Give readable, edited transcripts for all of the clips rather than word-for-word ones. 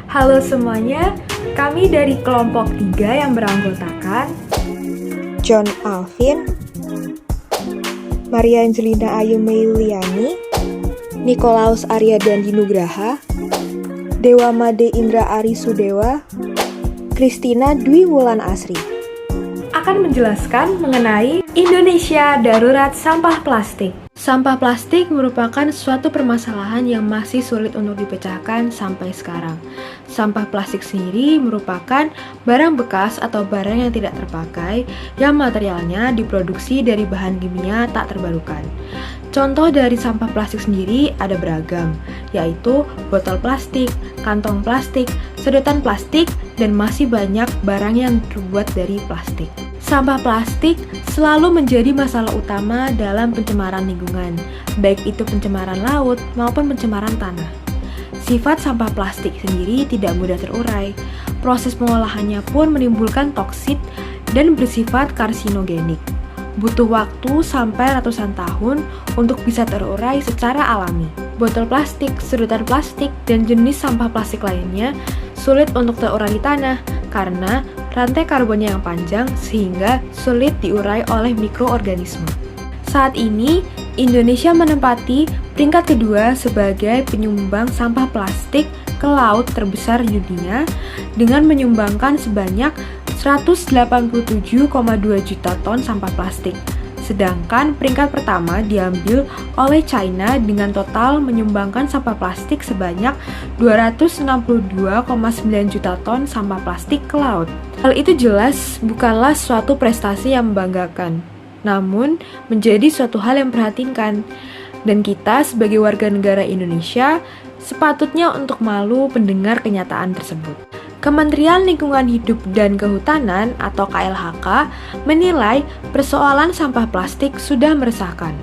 Halo semuanya, kami dari kelompok 3 yang beranggotakan John Alvin, Maria Angelina Ayu Meiuliani, Nikolaus Arya Dandi Nugraha, Dewa Made Indra Ari Sudewa, Kristina Dwi Wulan Asri akan menjelaskan mengenai Indonesia Darurat Sampah Plastik. Sampah plastik merupakan suatu permasalahan yang masih sulit untuk dipecahkan sampai sekarang. Sampah plastik sendiri merupakan barang bekas atau barang yang tidak terpakai yang materialnya diproduksi dari bahan kimia tak terbarukan. Contoh dari sampah plastik sendiri ada beragam, yaitu botol plastik, kantong plastik, sedotan plastik, dan masih banyak barang yang terbuat dari plastik. Sampah plastik selalu menjadi masalah utama dalam pencemaran lingkungan, baik itu pencemaran laut maupun pencemaran tanah. Sifat sampah plastik sendiri tidak mudah terurai. Proses pengolahannya pun menimbulkan toksit dan bersifat karsinogenik. Butuh waktu sampai ratusan tahun untuk bisa terurai secara alami. Botol plastik, sedotan plastik, dan jenis sampah plastik lainnya sulit untuk terurai di tanah karena rantai karbonnya yang panjang sehingga sulit diurai oleh mikroorganisme. Saat ini, Indonesia menempati peringkat kedua sebagai penyumbang sampah plastik ke laut terbesar di dunia dengan menyumbangkan sebanyak 187,2 juta ton sampah plastik. Sedangkan peringkat pertama diambil oleh China dengan total menyumbangkan sampah plastik sebanyak 262,9 juta ton sampah plastik ke laut. Hal itu jelas bukanlah suatu prestasi yang membanggakan, namun menjadi suatu hal yang memprihatinkan. Dan kita sebagai warga negara Indonesia sepatutnya untuk malu mendengar kenyataan tersebut. Kementerian Lingkungan Hidup dan Kehutanan atau KLHK menilai persoalan sampah plastik sudah meresahkan.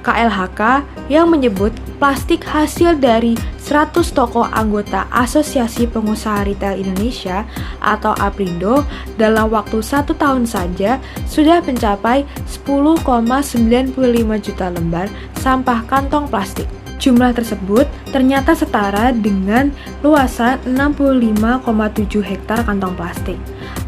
KLHK yang menyebut plastik hasil dari 100 tokoh anggota Asosiasi Pengusaha Retail Indonesia atau APRindo dalam waktu 1 tahun saja sudah mencapai 10,95 juta lembar sampah kantong plastik. Jumlah tersebut ternyata setara dengan luasan 65,7 hektar kantong plastik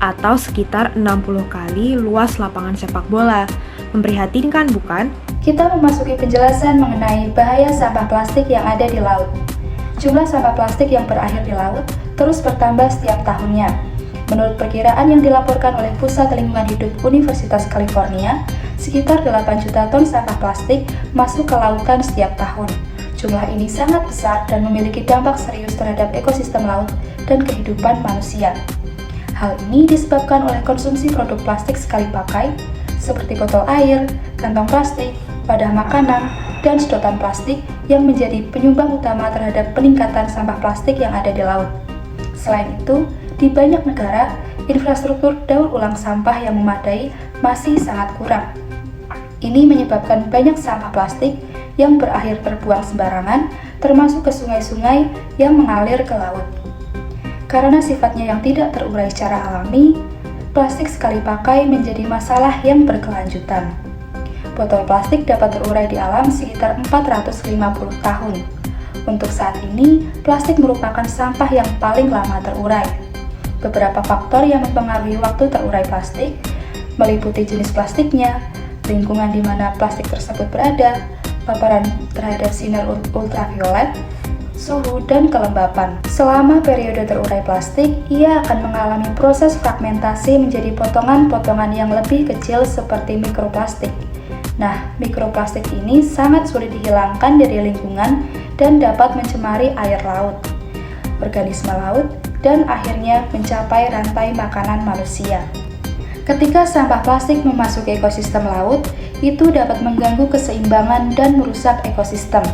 atau sekitar 60 kali luas lapangan sepak bola. Memprihatinkan bukan? Kita memasuki penjelasan mengenai bahaya sampah plastik yang ada di laut. Jumlah sampah plastik yang berakhir di laut terus bertambah setiap tahunnya. Menurut perkiraan yang dilaporkan oleh Pusat Lingkungan Hidup Universitas California, sekitar 8 juta ton sampah plastik masuk ke lautan setiap tahun. Jumlah ini sangat besar dan memiliki dampak serius terhadap ekosistem laut dan kehidupan manusia. Hal ini disebabkan oleh konsumsi produk plastik sekali pakai, seperti botol air, kantong plastik, wadah makanan, dan sedotan plastik yang menjadi penyumbang utama terhadap peningkatan sampah plastik yang ada di laut. Selain itu, di banyak negara, infrastruktur daur ulang sampah yang memadai masih sangat kurang. Ini menyebabkan banyak sampah plastik yang berakhir terbuang sembarangan, termasuk ke sungai-sungai yang mengalir ke laut. Karena sifatnya yang tidak terurai secara alami, plastik sekali pakai menjadi masalah yang berkelanjutan. Botol plastik dapat terurai di alam sekitar 450 tahun. Untuk saat ini, plastik merupakan sampah yang paling lama terurai. Beberapa faktor yang mempengaruhi waktu terurai plastik meliputi jenis plastiknya, lingkungan di mana plastik tersebut berada, paparan terhadap sinar ultraviolet, suhu, dan kelembapan. Selama periode terurai plastik, ia akan mengalami proses fragmentasi menjadi potongan-potongan yang lebih kecil seperti mikroplastik. Nah, mikroplastik ini sangat sulit dihilangkan dari lingkungan dan dapat mencemari air laut, organisme laut, dan akhirnya mencapai rantai makanan manusia. Ketika sampah plastik memasuki ekosistem laut, itu dapat mengganggu keseimbangan dan merusak ekosistem.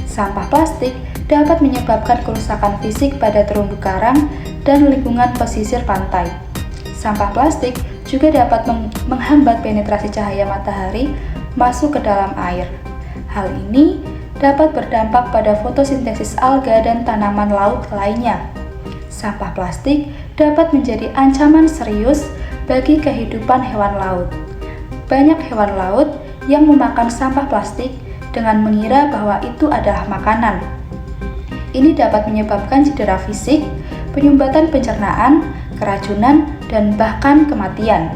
Sampah plastik dapat menyebabkan kerusakan fisik pada terumbu karang dan lingkungan pesisir pantai. Sampah plastik juga dapat menghambat penetrasi cahaya matahari masuk ke dalam air. Hal ini dapat berdampak pada fotosintesis alga dan tanaman laut lainnya. Sampah plastik dapat menjadi ancaman serius bagi kehidupan hewan laut. Banyak hewan laut yang memakan sampah plastik dengan mengira bahwa itu adalah makanan. Ini dapat menyebabkan cedera fisik, penyumbatan pencernaan, keracunan, dan bahkan kematian.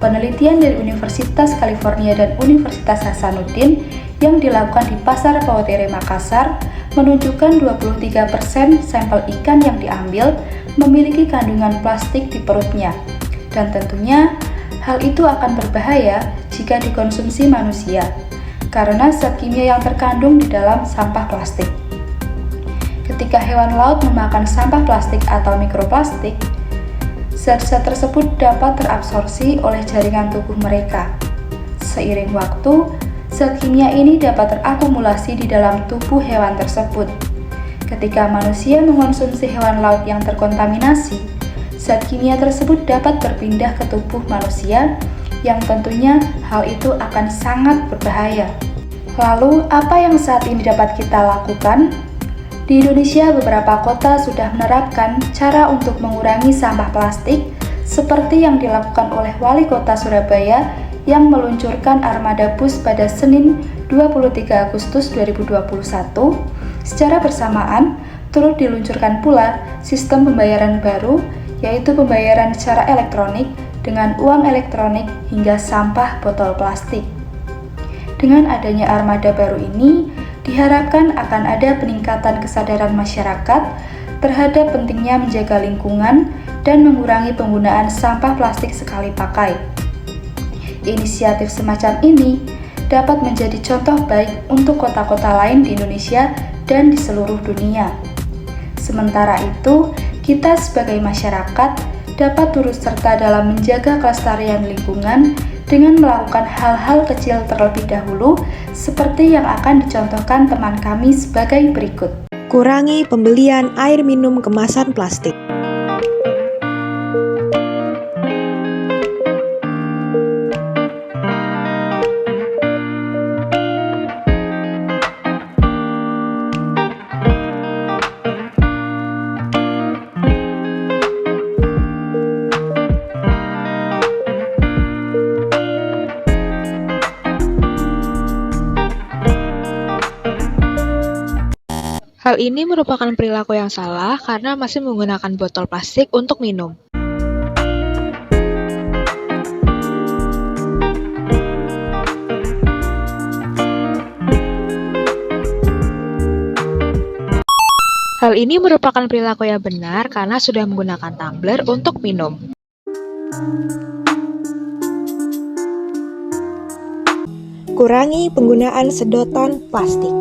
Penelitian dari Universitas California dan Universitas Hasanuddin yang dilakukan di Pasar Pautere Makassar menunjukkan 23% sampel ikan yang diambil memiliki kandungan plastik di perutnya. Dan tentunya hal itu akan berbahaya jika dikonsumsi manusia karena zat kimia yang terkandung di dalam sampah plastik. Ketika hewan laut memakan sampah plastik atau mikroplastik, zat-zat tersebut dapat terabsorpsi oleh jaringan tubuh mereka. Seiring waktu, zat kimia ini dapat terakumulasi di dalam tubuh hewan tersebut. Ketika manusia mengonsumsi hewan laut yang terkontaminasi, zat kimia tersebut dapat berpindah ke tubuh manusia yang tentunya hal itu akan sangat berbahaya. Lalu, apa yang saat ini dapat kita lakukan? Di Indonesia, beberapa kota sudah menerapkan cara untuk mengurangi sampah plastik seperti yang dilakukan oleh Wali Kota Surabaya yang meluncurkan armada bus pada Senin 23 Agustus 2021. Secara bersamaan, turut diluncurkan pula sistem pembayaran baru, yaitu pembayaran secara elektronik dengan uang elektronik hingga sampah botol plastik. Dengan adanya armada baru ini, diharapkan akan ada peningkatan kesadaran masyarakat terhadap pentingnya menjaga lingkungan dan mengurangi penggunaan sampah plastik sekali pakai. Inisiatif semacam ini dapat menjadi contoh baik untuk kota-kota lain di Indonesia dan di seluruh dunia. Sementara itu, kita sebagai masyarakat dapat turut serta dalam menjaga kelestarian lingkungan dengan melakukan hal-hal kecil terlebih dahulu seperti yang akan dicontohkan teman kami sebagai berikut. Kurangi pembelian air minum kemasan plastik. Hal ini merupakan perilaku yang salah karena masih menggunakan botol plastik untuk minum. Hal ini merupakan perilaku yang benar karena sudah menggunakan tumbler untuk minum. Kurangi penggunaan sedotan plastik.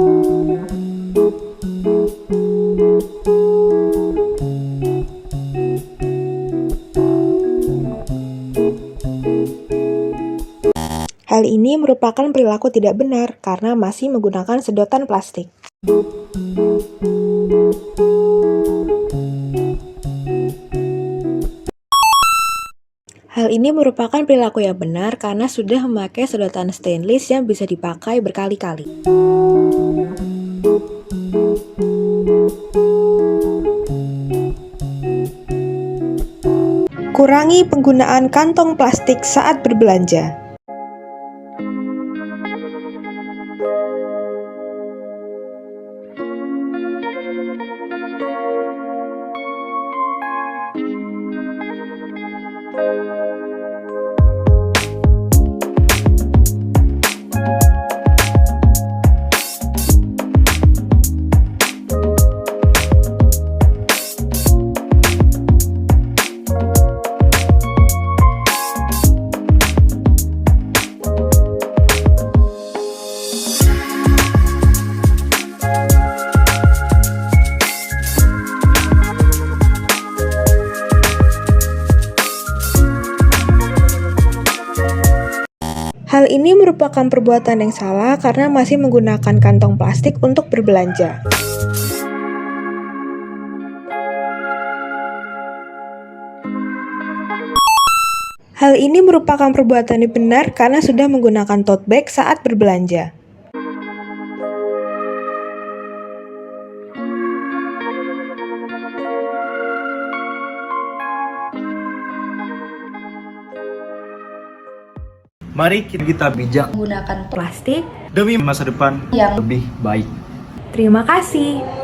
Hal ini merupakan perilaku tidak benar karena masih menggunakan sedotan plastik. Hal ini merupakan perilaku yang benar karena sudah memakai sedotan stainless yang bisa dipakai berkali-kali. Kurangi penggunaan kantong plastik saat berbelanja. Hal ini merupakan perbuatan yang salah karena masih menggunakan kantong plastik untuk berbelanja. Hal ini merupakan perbuatan yang benar karena sudah menggunakan tote bag saat berbelanja. Mari kita bijak Menggunakan Plastik. demi masa depan yang lebih baik. Terima kasih.